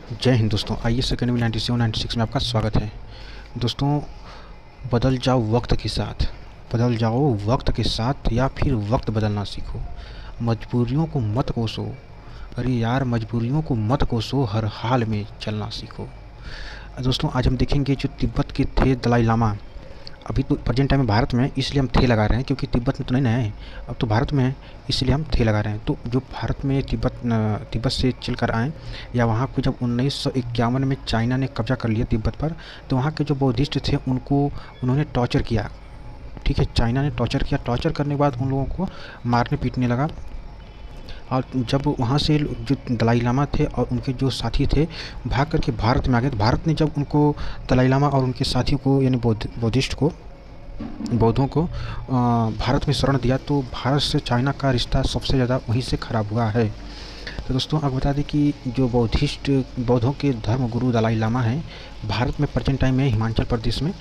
जय हिंद दोस्तों। आइए सेकंड में 97-96 में आपका स्वागत है। दोस्तों, बदल जाओ वक्त के साथ, बदल जाओ वक्त के साथ या फिर वक्त बदलना सीखो। मजबूरियों को मत कोसो, अरे यार मजबूरियों को मत कोसो, हर हाल में चलना सीखो। दोस्तों, आज हम देखेंगे जो तिब्बत के थे दलाई लामा। अभी तो प्रेजेंट टाइम में भारत में इसलिए हम थे लगा रहे हैं क्योंकि तिब्बत में तो नहीं ना है, अब तो भारत में है, इसलिए हम थे लगा रहे हैं। तो जो भारत में तिब्बत से चल कर आए, या वहाँ को जब 1951 में चाइना ने कब्जा कर लिया तिब्बत पर, तो वहाँ के जो बौद्धिस्ट थे उन्होंने टॉर्चर किया। ठीक है, चाइना ने टॉर्चर किया। टॉर्चर करने के बाद उन लोगों को मारने पीटने लगा। और जब वहाँ से जो दलाई लामा थे और उनके जो साथी थे भाग करके भारत में आ गए, तो भारत ने जब उनको दलाई लामा और उनके साथियों को यानी बौद्धिस्ट को बौद्धों को भारत में शरण दिया, तो भारत से चाइना का रिश्ता सबसे ज़्यादा वहीं से ख़राब हुआ है। तो दोस्तों, आपको बता दें कि जो बौद्धों के धर्म गुरु दलाई लामा हैं, भारत में प्रेजेंट टाइम में हिमाचल प्रदेश में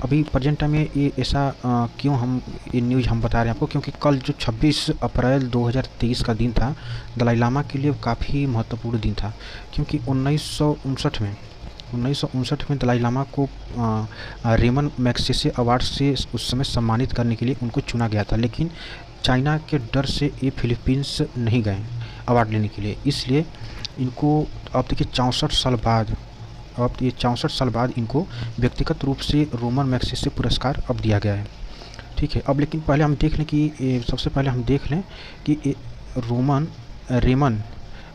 अभी प्रेजेंट टाइम में ये ऐसा क्यों हम ये न्यूज़ हम बता रहे हैं आपको, क्योंकि कल जो 26 अप्रैल 2023 का दिन था, दलाई लामा के लिए काफ़ी महत्वपूर्ण दिन था। क्योंकि 1959 में दलाई लामा को रेमन मैग्सेसे अवार्ड से उस समय सम्मानित करने के लिए उनको चुना गया था, लेकिन चाइना के डर से ये फिलीपींस नहीं गए अवार्ड लेने के लिए। इसलिए इनको अब देखिए 64 साल बाद इनको व्यक्तिगत रूप से रोमन मैग्सेसे पुरस्कार अब दिया गया है। ठीक है, अब लेकिन पहले हम देख लें कि सबसे पहले हम देख लें कि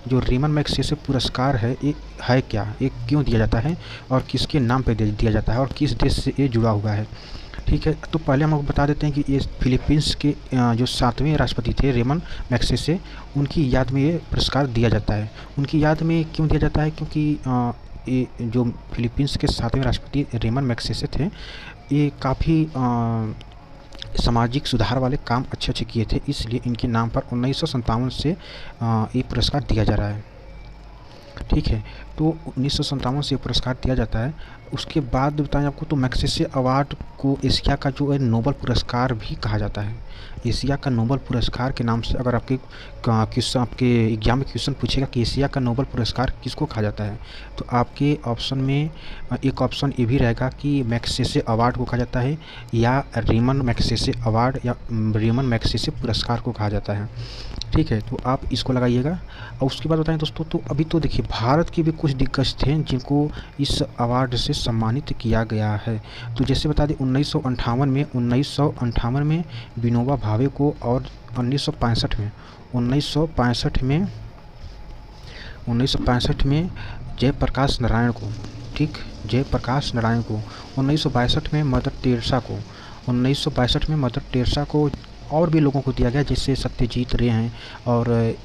जो रेमन मैग्सेसे पुरस्कार है ये है क्या, ये क्यों दिया जाता है और किसके नाम पे दिया जाता है और किस देश से ये जुड़ा हुआ है। ठीक है, तो पहले हम आपको बता देते हैं कि ये फिलीपींस के जो 7वें राष्ट्रपति थे रेमन मैग्सेसे, उनकी याद में ये पुरस्कार दिया जाता है। उनकी याद में क्यों दिया जाता है, क्योंकि ये जो फिलीपींस के 7वें राष्ट्रपति रेमन मैग्सेसे थे, ये काफ़ी सामाजिक सुधार वाले काम अच्छे किए थे, इसलिए इनके नाम पर 1957 से ये पुरस्कार दिया जा रहा है। ठीक है, तो 1957 से पुरस्कार दिया जाता है। उसके बाद बताएं आपको, तो मैग्सेसे अवार्ड को एशिया का जो है नोबल पुरस्कार भी कहा जाता है। एशिया का नोबल पुरस्कार के नाम से अगर आपके एग्जाम में क्वेश्चन पूछेगा कि एशिया का नोबल पुरस्कार किसको कहा जाता है, तो आपके ऑप्शन में एक ऑप्शन ये भी रहेगा कि मैग्सेसे अवार्ड को कहा जाता है, या रेमन मैग्सेसे अवार्ड या रेमन मैग्सेसे पुरस्कार को कहा जाता है। ठीक है, तो आप इसको लगाइएगा। और उसके बाद बताएं दोस्तों, तो अभी तो देखिए भारत के भी कुछ दिग्गज थे जिनको इस अवार्ड से सम्मानित किया गया है। तो जैसे बता दें 1958 में विनोबा भावे को, और 1965 में जयप्रकाश नारायण को, ठीक, जयप्रकाश नारायण को, 1962 में मदर टेरेसा को, 1962 में मदर टेरेसा को, और भी लोगों को दिया गया, जैसे सत्यजीत रे हैं और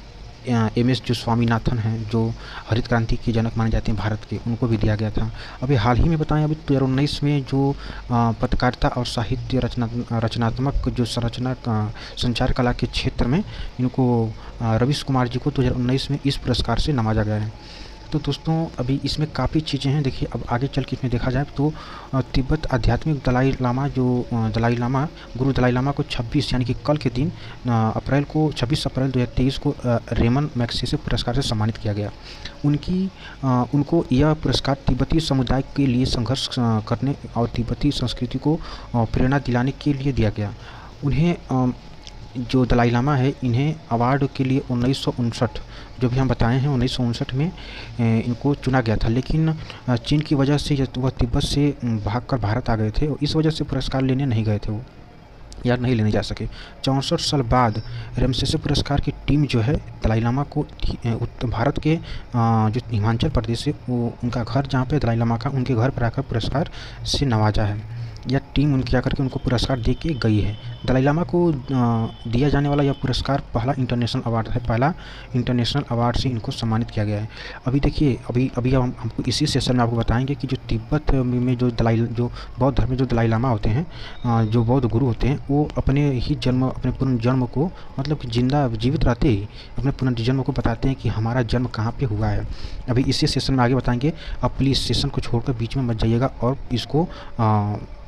MS जो स्वामीनाथन हैं, जो हरित क्रांति के जनक माने जाते हैं भारत के, उनको भी दिया गया था। अभी हाल ही में बताएं, अभी 2019 में जो पत्रकारिता और साहित्य रचनात्मक जो संचार कला के क्षेत्र में इनको रवीश कुमार जी को 2019 में इस पुरस्कार से नवाजा गया है। तो दोस्तों, अभी इसमें काफ़ी चीज़ें हैं। देखिए, अब आगे चल के इसमें देखा जाए तो तिब्बत आध्यात्मिक दलाई लामा गुरु दलाई लामा को 26 यानी कि कल के दिन 26 अप्रैल 2023 को रेमन मैग्सेसे पुरस्कार से सम्मानित किया गया। उनको यह पुरस्कार तिब्बती समुदाय के लिए संघर्ष करने और तिब्बती संस्कृति को प्रेरणा दिलाने के लिए दिया गया। उन्हें जो दलाई लामा है, इन्हें अवार्ड के लिए 1959 जो भी हम बताए हैं 1959 में इनको चुना गया था, लेकिन चीन की वजह से वह तिब्बत से भागकर भारत आ गए थे और इस वजह से पुरस्कार लेने नहीं गए थे, वो या नहीं लेने जा सके। 64 साल बाद मैग्सेसे पुरस्कार की टीम जो है दलाई लामा को भारत के जो हिमाचल प्रदेश है, वो उनका घर जहाँ पे दलाई लामा का, उनके घर पर आकर पुरस्कार से नवाजा है। यह टीम उनके आकर के उनको पुरस्कार दे के गई है। दलाई लामा को दिया जाने वाला यह पुरस्कार पहला इंटरनेशनल अवार्ड है, पहला इंटरनेशनल अवार्ड से इनको सम्मानित किया गया है। अभी देखिए, अभी हमको इसी सेशन में आपको बताएंगे कि जो तिब्बत में जो बौद्ध धर्म में जो दलाई लामा होते हैं, जो बौद्ध गुरु होते हैं, वो अपने पुनर्जन्म को, मतलब कि जीवित रहते ही अपने पुनर्जन्म को बताते हैं कि हमारा जन्म कहाँ पे हुआ है। अभी इसी सेशन में आगे बताएंगे। आप प्लीज़ सेशन को छोड़कर बीच में मत जाइएगा और इसको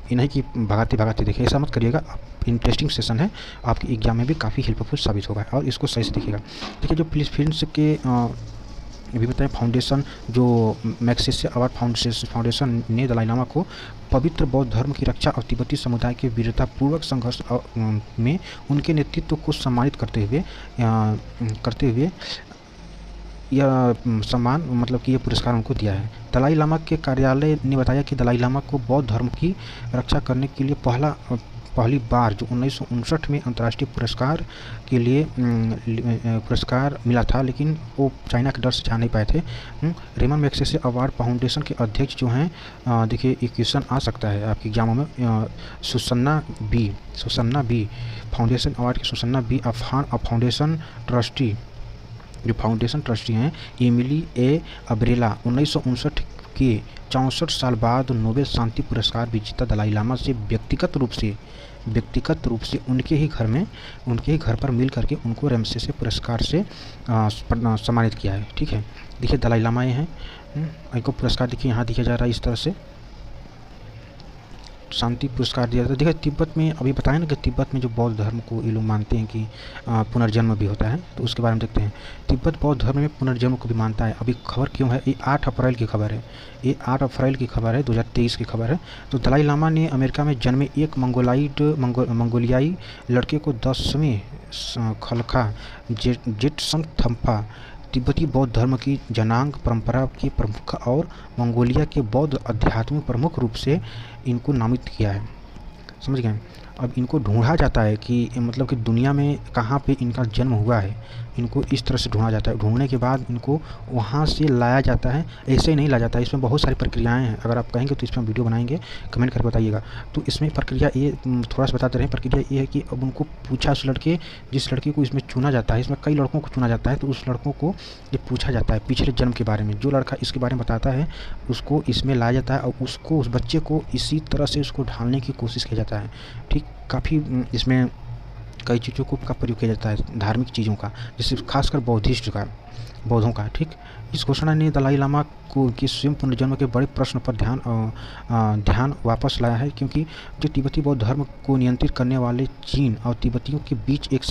ये नहीं कि भगाते देखिए, ऐसा मत करिएगा। इंटरेस्टिंग सेशन है, आपके एग्जाम में भी काफ़ी हेल्पफुल साबित होगा और इसको सही से देखिएगा। देखिए, जो फिलीपींस के अभी बताएं फाउंडेशन जो मैग्सेसे अवार्ड फाउंडेशन ने दलाई लामा को पवित्र बौद्ध धर्म की रक्षा और तिब्बती समुदाय के वीरतापूर्वक संघर्ष में उनके नेतृत्व को सम्मानित करते हुए यह सम्मान मतलब कि ये पुरस्कार उनको दिया है। दलाई लामा के कार्यालय ने बताया कि दलाई लामा को बौद्ध धर्म की रक्षा करने के लिए पहली बार जो 1959 में अंतर्राष्ट्रीय पुरस्कार के लिए पुरस्कार मिला था, लेकिन वो चाइना के डर से जा नहीं पाए थे। रेमन मैग्सेसे अवार्ड फाउंडेशन के अध्यक्ष जो हैं, देखिए एक क्वेश्चन आ सकता है आपके एग्जामों में, सुसन्ना बी फाउंडेशन अवार्ड की सुसन्ना बी अफहान फाउंडेशन ट्रस्टी, जो फाउंडेशन ट्रस्टी हैं एमिली ए अब्रेला 1959 के 64 साल बाद नोबेल शांति पुरस्कार विजेता दलाई लामा से व्यक्तिगत रूप से उनके ही घर पर मिल करके उनको मैग्सेसे पुरस्कार से सम्मानित किया है। ठीक है, देखिए दलाई लामा ये हैं, इनको पुरस्कार देखिए यहाँ दिया जा रहा है इस तरह से, शांति पुरस्कार दिया जाता है। देखिए तिब्बत में अभी बताया ना कि तिब्बत में जो बौद्ध धर्म को ये लोग मानते हैं कि पुनर्जन्म भी होता है, तो उसके बारे में देखते हैं। तिब्बत बौद्ध धर्म में पुनर्जन्म को भी मानता है। अभी खबर क्यों है, ये 8 अप्रैल की खबर है, ये 8 अप्रैल की खबर है, 2023 की खबर है। तो दलाई लामा ने अमेरिका में जन्मे एक मंगोलियाई लड़के को 10वें खलखा जेटसंग थम्पा तिब्बती बौद्ध धर्म की जनांग परंपरा के प्रमुख और मंगोलिया के बौद्ध अध्यात्म प्रमुख रूप से इनको नामित किया है। समझ गए। अब इनको ढूंढा जाता है कि मतलब कि दुनिया में कहाँ पे इनका जन्म हुआ है, इनको इस तरह से ढूंढा जाता है। ढूंढने के बाद इनको वहाँ से लाया जाता है, ऐसे ही नहीं लाया जाता है, इसमें बहुत सारी प्रक्रियाएं हैं। अगर आप कहेंगे तो इस पर हम वीडियो बनाएंगे, कमेंट करके बताइएगा। तो इसमें प्रक्रिया ये थोड़ा सा बताते रहे। प्रक्रिया ये है कि अब उनको पूछा, उस जिस लड़के को इसमें चुना जाता है, इसमें कई लड़कों को चुना जाता है, तो उस लड़कों को ये पूछा जाता है पिछले जन्म के बारे में। जो लड़का इसके बारे में बताता है उसको इसमें लाया जाता है और उसको, उस बच्चे को इसी तरह से उसको ढालने की कोशिश किया जाता है। ठीक, काफ़ी इसमें कई चीज़ों का प्रयोग किया जाता है, धार्मिक चीज़ों का, जैसे खासकर बौद्धों का। ठीक, इस घोषणा ने दलाई लामा को कि स्वयं पुनर्जन्म के बड़े प्रश्न पर ध्यान वापस लाया है, क्योंकि जो तिब्बती बौद्ध धर्म को नियंत्रित करने वाले चीन और तिब्बतियों के बीच एक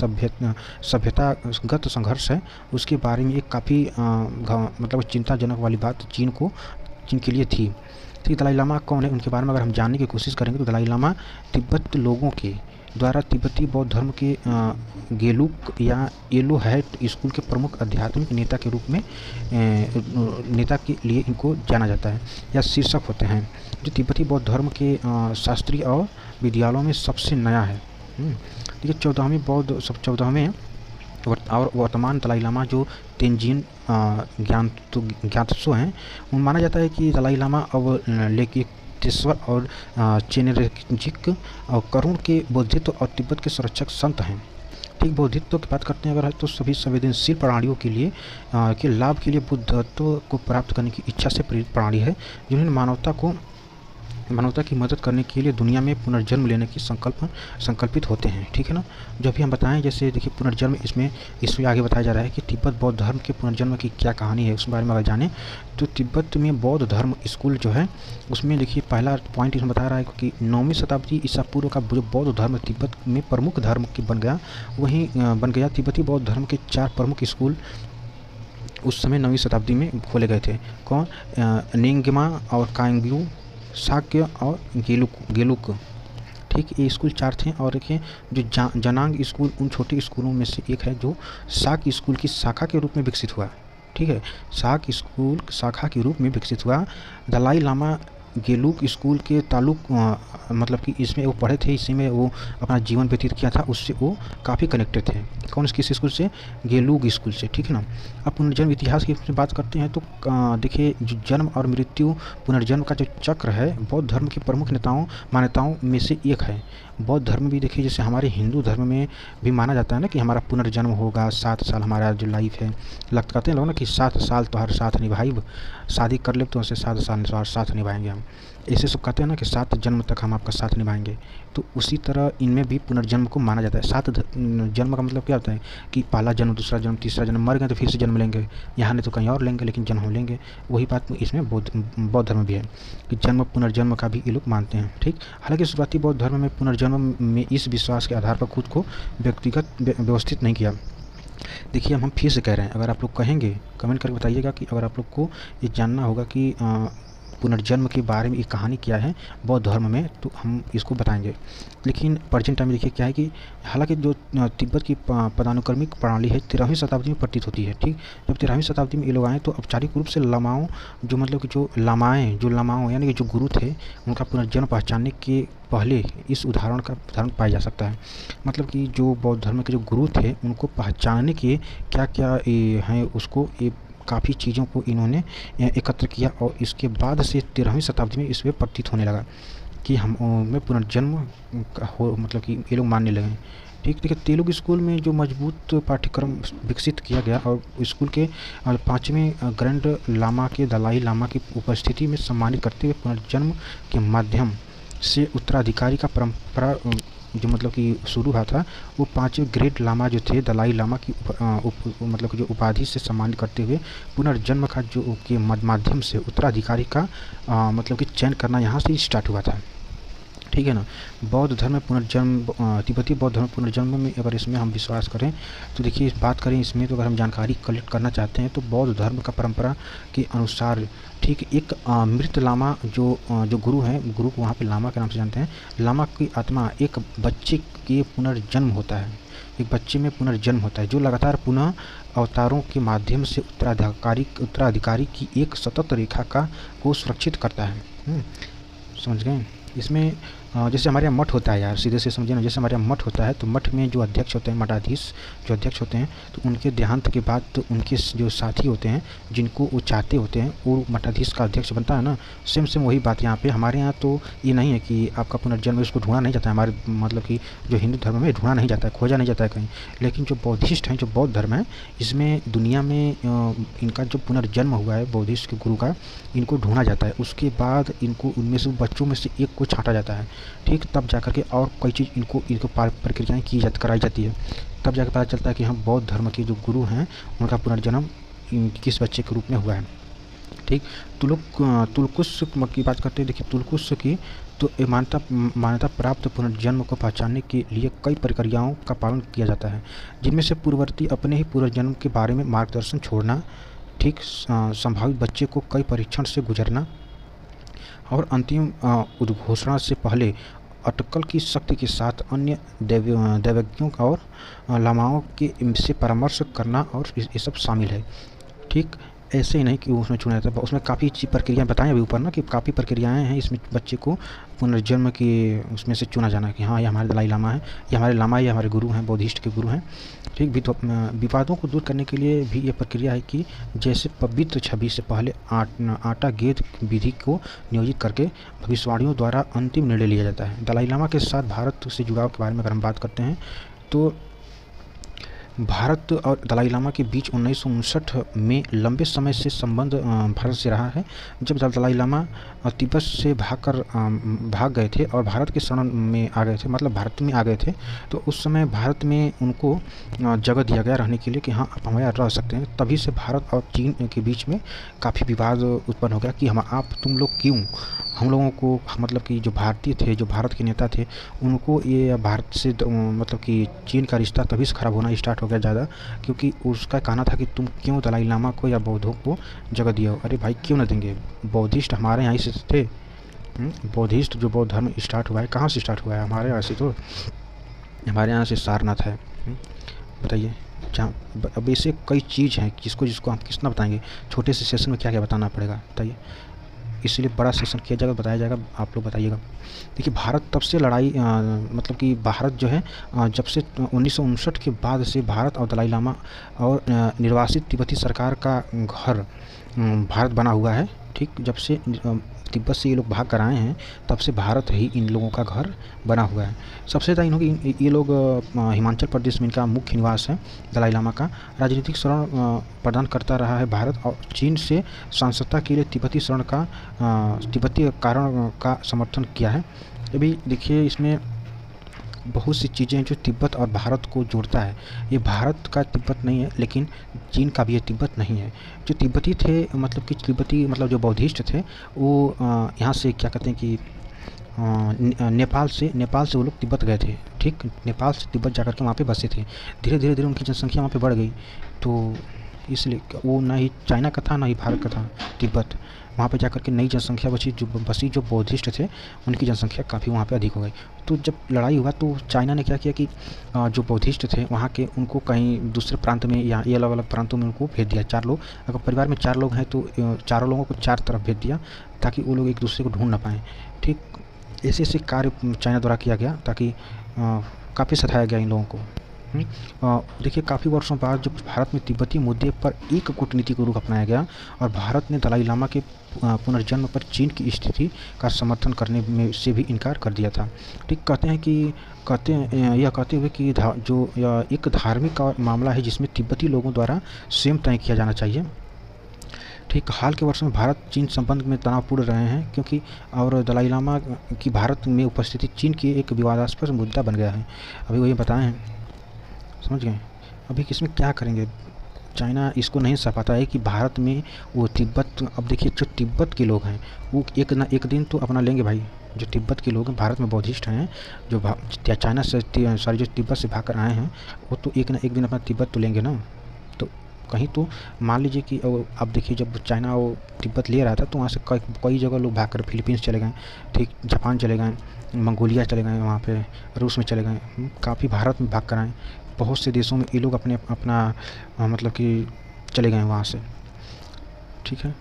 सभ्यतागत संघर्ष है, उसके बारे में एक काफ़ी मतलब चिंताजनक वाली बात चीन के लिए थी। तो दलाई लामा कौन है, उनके बारे में अगर हम जानने की कोशिश करेंगे तो दलाई लामा तिब्बत लोगों के द्वारा तिब्बती बौद्ध धर्म के गेलुक या येलो हैट स्कूल के प्रमुख आध्यात्मिक नेता के रूप में नेता के लिए इनको जाना जाता है या शीर्षक होते हैं, जो तिब्बती बौद्ध धर्म के शास्त्रीय और विद्यालयों में सबसे नया है। देखिए 14वें और वर्तमान दलाई लामा जो तेंजिन ग्यात्सो हैं, उन माना जाता है कि दलाई लामा अब लेकितेश्वर और चेनेरजिक और करुण के बौद्धित्व और तिब्बत के संरक्षक संत हैं। ठीक, बौद्धित्व की बात करते हैं अगर है तो सभी संवेदनशील प्राणियों के लिए के लाभ के लिए बुद्धत्व को प्राप्त करने की इच्छा से प्रेरित प्राणी है, जिन्होंने मानवता की मदद करने के लिए दुनिया में पुनर्जन्म लेने की संकल्पित होते हैं। ठीक है ना, जो भी हम बताएं, जैसे देखिए पुनर्जन्म, इसमें आगे बताया जा रहा है कि तिब्बत बौद्ध धर्म के पुनर्जन्म की क्या कहानी है, उस बारे में अगर जानें तो तिब्बत में बौद्ध धर्म स्कूल जो है उसमें देखिए पहला पॉइंट इसमें बता रहा है कि 9वीं शताब्दी ईसा पूर्व का जो बौद्ध धर्म तिब्बत में प्रमुख धर्म बन गया। तिब्बती बौद्ध धर्म के 4 प्रमुख स्कूल उस समय 9वीं शताब्दी में खोले गए थे। कौन? नेंगमा और कांग्यू, शाक्य और गेलुक। ठीक, ये स्कूल 4 थे। और देखिए जो जनांग स्कूल उन छोटे स्कूलों में से एक है जो शाक स्कूल की शाखा के रूप में विकसित हुआ। ठीक है, शाक स्कूल शाखा के रूप में विकसित हुआ। दलाई लामा गेलुक स्कूल के ताल्लुक मतलब कि इसमें वो पढ़े थे, इसी में वो अपना जीवन व्यतीत किया था, उससे वो काफ़ी कनेक्टेड थे। कौन किस स्कूल से? गेलुक स्कूल से। ठीक है ना। अब पुनर्जन्म इतिहास की बात करते हैं तो देखिए जो जन्म और मृत्यु पुनर्जन्म का जो चक्र है बौद्ध धर्म की प्रमुख मान्यताओं में से एक है। बौद्ध धर्म भी देखिए जैसे हमारे हिंदू धर्म में भी माना जाता है ना कि हमारा पुनर्जन्म होगा, 7 साल हमारा जो लाइफ है कहते हैं लोग ना कि 7 साल तो हर साथ निभाई, शादी कर ले तो ऐसे 7 साल साथ निभाएंगे हम, ऐसे सब कहते हैं ना कि 7 जन्म तक हम आपका साथ निभाएंगे। तो उसी तरह इनमें भी पुनर्जन्म को माना जाता है। 7 जन्म का मतलब क्या होता है कि पहला जन्म, दूसरा जन्म, तीसरा जन्म, मर गए तो फिर से जन्म लेंगे, यहाँ नहीं तो कहीं और लेंगे लेकिन जन्म हम लेंगे। वही बात इसमें बौद्ध धर्म भी है कि जन्म पुनर्जन्म का भी ये लोग मानते हैं। ठीक, हालांकि शुरुआती बौद्ध धर्म में पुनर्जन्म में इस विश्वास के आधार पर खुद को व्यवस्थित नहीं किया। देखिए हम फिर से कह रहे हैं, अगर आप लोग कहेंगे कमेंट करके बताइएगा कि अगर आप लोग को ये जानना होगा कि पुनर्जन्म के बारे में एक कहानी क्या है बौद्ध धर्म में, तो हम इसको बताएंगे। लेकिन प्रेजेंट टाइम में देखिए क्या है कि हालांकि जो तिब्बत की पदानुक्रमिक प्रणाली है 13वीं शताब्दी में प्रतीत होती है। ठीक, जब 13वीं शताब्दी में ये लोग आए तो औपचारिक रूप से लामाओं, जो मतलब कि जो लामाओं यानी कि जो गुरु थे, उनका पुनर्जन्म पहचानने के पहले इस उदाहरण पाया जा सकता है। मतलब कि जो बौद्ध धर्म के जो गुरु थे उनको पहचानने के क्या क्या हैं, उसको काफ़ी चीज़ों को इन्होंने एकत्र किया और इसके बाद से 13वीं शताब्दी में इसमें प्रतीत होने लगा कि हम में पुनर्जन्म हो, मतलब कि ये लोग मानने लगे। ठीक, देखिए तेलुगु स्कूल में जो मजबूत पाठ्यक्रम विकसित किया गया और स्कूल के 5वें ग्रैंड लामा के दलाई लामा की उपस्थिति में सम्मानित करते हुए पुनर्जन्म के माध्यम से उत्तराधिकारी का परंपरा जो मतलब कि शुरू हुआ था, वो 5वें ग्रेट लामा जो थे दलाई लामा की मतलब कि जो उपाधि से सम्मानित करते हुए पुनर्जन्म का जो के माध्यम से उत्तराधिकारी का मतलब कि चयन करना यहाँ से स्टार्ट हुआ था। ठीक है ना। बौद्ध धर्म में पुनर्जन्म, तिब्बती बौद्ध धर्म पुनर्जन्म में अगर इसमें हम विश्वास करें तो देखिए बात करें इसमें, तो अगर हम जानकारी कलेक्ट करना चाहते हैं तो बौद्ध धर्म का परंपरा के अनुसार ठीक एक मृत लामा जो गुरु हैं, गुरु को वहाँ पे लामा के नाम से जानते हैं, लामा की आत्मा एक बच्चे के पुनर्जन्म होता है, एक बच्चे में पुनर्जन्म होता है जो लगातार पुनः अवतारों के माध्यम से उत्तराधिकारी की एक सतत रेखा को सुरक्षित करता है। समझ गए। इसमें जैसे हमारे यहाँ मठ होता है यार, सीधे से समझे ना, जैसे हमारे यहाँ मठ होता है तो मठ में जो अध्यक्ष होते हैं, मठाधीश जो अध्यक्ष होते हैं, तो उनके देहांत के बाद तो उनके जो साथी होते हैं जिनको वो चाहते होते हैं वो मठाधीश का अध्यक्ष बनता है ना। सेम वही बात यहाँ पे हमारे यहाँ तो ये नहीं है कि आपका पुनर्जन्म उसको ढूंढा नहीं जाता है, हमारे मतलब कि जो हिंदू धर्म में ढूंढा नहीं जाता है, खोजा नहीं जाता है कहीं। लेकिन जो बौद्धिस्ट हैं, जो बौद्ध धर्म है, इसमें दुनिया में इनका जो पुनर्जन्म हुआ है बौद्धिस्ट के गुरु का, इनको ढूंढा जाता है। उसके बाद इनको उनमें से बच्चों में से एक को छांटा जाता है। ठीक, तब जाकर के और कई चीज़ इनको प्रक्रियाएँ कराई जाती है, तब जाकर पता चलता है कि हम बौद्ध धर्म के जो गुरु हैं उनका पुनर्जन्म किस बच्चे के रूप में हुआ है। ठीक, तुलकुश की बात करते हैं। देखिए तुलकुश की तो मान्यता प्राप्त पुनर्जन्म को पहचानने के लिए कई प्रक्रियाओं का पालन किया जाता है, जिनमें से पूर्ववर्ती अपने ही पुनर्जन्म के बारे में मार्गदर्शन छोड़ना, ठीक, संभावित बच्चे को कई परीक्षण से गुजरना और अंतिम उद्घोषणा से पहले अटकल की शक्ति के साथ अन्य दैवज्ञों और लामाओं के से परामर्श करना, और ये सब शामिल है। ठीक, ऐसे ही नहीं कि उसमें चुना जाता है, उसमें काफ़ी प्रक्रियाएँ बताएं अभी ऊपर ना कि काफ़ी प्रक्रियाएँ हैं इसमें बच्चे को पुनर्जन्म की उसमें से चुना जाना कि हाँ ये हमारे दलाई लामा है, ये हमारे लामा, ये हमारे गुरु हैं, बौद्धिस्ट के गुरु हैं। ठीक, विवादों को दूर करने के लिए भी ये प्रक्रिया है कि जैसे पवित्र छवि से पहले आटा गेंद विधि को नियोजित करके भविष्यवाणियों द्वारा अंतिम निर्णय लिया जाता है। दलाई लामा के साथ भारत से जुड़ाव के बारे में अगर हम बात करते हैं तो भारत और दलाई लामा के बीच 1959 में लंबे समय से संबंध भारत से रहा है। जब दलाई लामा तिब्बत से भाग गए थे और भारत के शरण में आ गए थे, मतलब भारत में आ गए थे, तो उस समय भारत में उनको जगह दिया गया रहने के लिए कि हाँ आप हमारे यहाँ रह सकते हैं। तभी से भारत और चीन के बीच में काफ़ी विवाद उत्पन्न हो गया कि तुम लोग क्यों हम लोगों को, मतलब कि जो भारतीय थे, जो भारत के नेता थे, उनको ये भारत से मतलब कि चीन का रिश्ता तभी से ख़राब होना स्टार्ट हो गया ज़्यादा, क्योंकि उसका कहना था कि तुम क्यों दलाई लामा को या बौद्धों को जगह दिया हो। अरे भाई क्यों ना देंगे, बौद्धिस्ट हमारे यहाँ से थे। बौद्धिस्ट जो बौद्ध धर्म स्टार्ट हुआ है कहाँ से स्टार्ट हुआ है, हमारे यहाँ से, तो हमारे यहाँ से सारनाथ है। बताइए, जहाँ अब ऐसे कई चीज़ हैं जिसको हम कितना बताएंगे, छोटे से सेशन में क्या क्या बताना पड़ेगा बताइए, इसलिए बड़ा सेशन किया जाएगा, बताया जाएगा, आप लोग बताइएगा। देखिए भारत तब से लड़ाई मतलब कि भारत जो है जब से 1959 के बाद से भारत और दलाई लामा और निर्वासित तिब्बती सरकार का घर भारत बना हुआ है। ठीक, जब से तिब्बत से ये लोग भाग कर आए हैं तब से भारत ही इन लोगों का घर बना हुआ है। सबसे ज़्यादा ये लोग हिमाचल प्रदेश में इनका मुख्य निवास है। दलाई लामा का राजनीतिक शरण प्रदान करता रहा है भारत, और चीन से सांसदता के लिए तिब्बती कारण का समर्थन किया है। अभी देखिए इसमें बहुत सी चीज़ें जो तिब्बत और भारत को जोड़ता है, ये भारत का तिब्बत नहीं है लेकिन चीन का भी ये तिब्बत नहीं है। जो तिब्बती थे, मतलब कि तिब्बती मतलब जो बौद्धिस्ट थे, वो यहाँ से क्या कहते हैं कि नेपाल से वो लोग तिब्बत गए थे, ठीक, नेपाल से तिब्बत जाकर के वहाँ पे बसे थे। धीरे धीरे धीरे उनकी जनसंख्या वहाँ पे बढ़ गई, तो इसलिए वो ना ही चाइना का था ना ही भारत का था तिब्बत। वहाँ पे जाकर के नई जनसंख्या बसी जो बौद्धिस्ट थे उनकी जनसंख्या काफ़ी वहाँ पे अधिक हो गई। तो जब लड़ाई हुआ तो चाइना ने क्या किया कि जो बौद्धिस्ट थे वहाँ के उनको कहीं दूसरे प्रांत में या ये अलग अलग प्रांतों में उनको भेज दिया। 4 लोग, अगर परिवार में 4 लोग हैं तो चारों लोगों को 4 तरफ भेज दिया ताकि वो लोग एक दूसरे को ढूंढ ना पाएँ, ठीक। ऐसे ऐसे कार्य चाइना द्वारा किया गया ताकि काफ़ी सताया गया इन लोगों को। देखिए काफ़ी वर्षों बाद जब भारत में तिब्बती मुद्दे पर एक कूटनीति को रुख अपनाया गया और भारत ने दलाई लामा के पुनर्जन्म पर चीन की स्थिति का समर्थन करने में से भी इनकार कर दिया था, ठीक। यह कहते हुए कि यह एक धार्मिक मामला है जिसमें तिब्बती लोगों द्वारा स्वयं तय किया जाना चाहिए, ठीक। हाल के वर्षों में भारत चीन संबंध में तनावपूर्ण रहे हैं क्योंकि और दलाई लामा की भारत में उपस्थिति चीन की एक विवादास्पद मुद्दा बन गया है। अभी वही बताएं, समझ गए। अभी इसमें क्या करेंगे, चाइना इसको नहीं सह पाता है कि भारत में वो तिब्बत, अब देखिए जो तिब्बत के लोग हैं वो एक ना एक दिन तो अपना लेंगे भाई। जो तिब्बत के लोग हैं भारत में बौद्धिस्ट हैं जो चाइना से सॉरी जो तिब्बत से भाग कर आए हैं वो तो एक ना एक दिन अपना तिब्बत तो लेंगे ना। तो कहीं तो मान लीजिए कि अब देखिए जब चाइना वो तिब्बत ले रहा था तो वहाँ से कई जगह लोग भाग कर फिलीपींस चले गए, ठीक, जापान चले गए, मंगोलिया चले गए, वहाँ पे रूस में चले गए, काफ़ी भारत में भाग कर आए। बहुत से देशों में ये लोग अपना मतलब कि चले गए वहाँ से, ठीक है।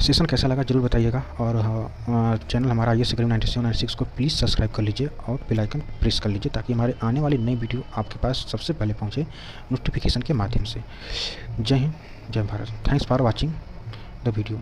सेशन कैसा लगा ज़रूर बताइएगा और चैनल हमारा ये सिक्रिम 9796 को प्लीज़ सब्सक्राइब कर लीजिए और बेल आइकन प्रेस कर लीजिए ताकि हमारे आने वाली नई वीडियो आपके पास सबसे पहले पहुँचे नोटिफिकेशन के माध्यम से। जय हिंद, जय Bharat. Thanks for watching the video.